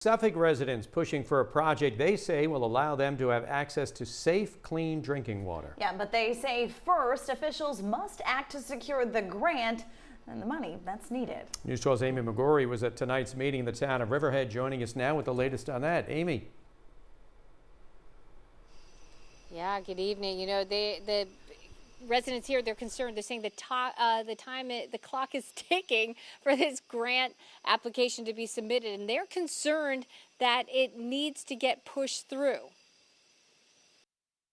Suffolk residents pushing for a project they say will allow them to have access to safe, clean drinking water. Yeah, but they say first officials must act to secure the grant and the money that's needed. News 12's Amy McGorry was at tonight's meeting in the town of Riverhead, joining us now with the latest on that. Amy. Yeah, good evening. You know, the residents here, they're concerned. They're saying the clock is ticking for this grant application to be submitted, and they're concerned that it needs to get pushed through.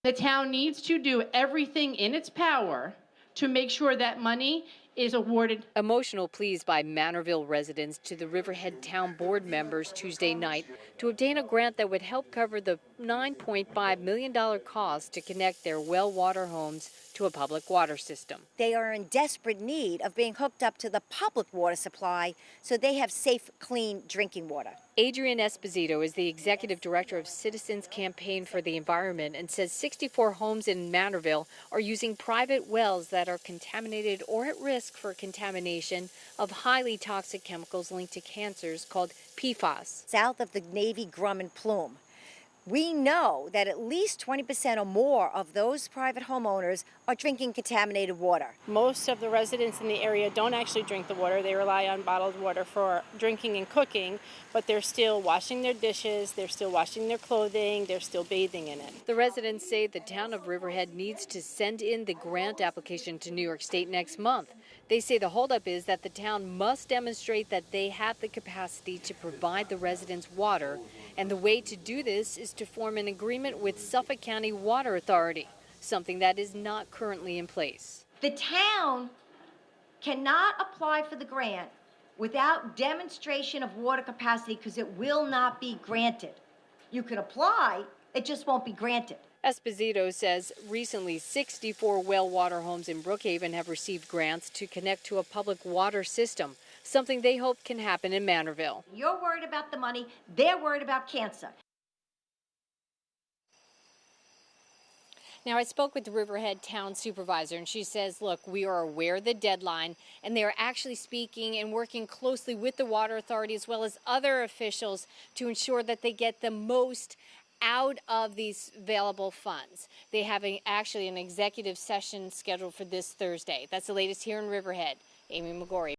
The town needs to do everything in its power to make sure that money is awarded. Emotional pleas by Manorville residents to the Riverhead Town Board members Tuesday night to obtain a grant that would help cover the $9.5 million cost to connect their well water homes to a public water system. They are in desperate need of being hooked up to the public water supply so they have safe, clean drinking water. Adrian Esposito is the executive director of Citizens Campaign for the Environment and says 64 homes in Manorville are using private wells that are contaminated or at risk for contamination of highly toxic chemicals linked to cancers called PFAS. South of the Navy Grumman Plume, we know that at least 20% or more of those private homeowners are drinking contaminated water. Most of the residents in the area don't actually drink the water. They rely on bottled water for drinking and cooking, but they're still washing their dishes, they're still washing their clothing, they're still bathing in it. The residents say the town of Riverhead needs to send in the grant application to New York State next month. They say the holdup is that the town must demonstrate that they have the capacity to provide the residents water, and the way to do this is to form an agreement with Suffolk County Water Authority, something that is not currently in place. The town cannot apply for the grant without demonstration of water capacity because it will not be granted. You can apply, it just won't be granted. Esposito says recently 64 well water homes in Brookhaven have received grants to connect to a public water system, something they hope can happen in Manorville. You're worried about the money, they're worried about cancer. Now, I spoke with the Riverhead Town Supervisor, and she says, look, we are aware of the deadline, and they are actually speaking and working closely with the Water Authority as well as other officials to ensure that they get the most out of these available funds. They have actually an executive session scheduled for this Thursday. That's the latest here in Riverhead. Amy McGorry.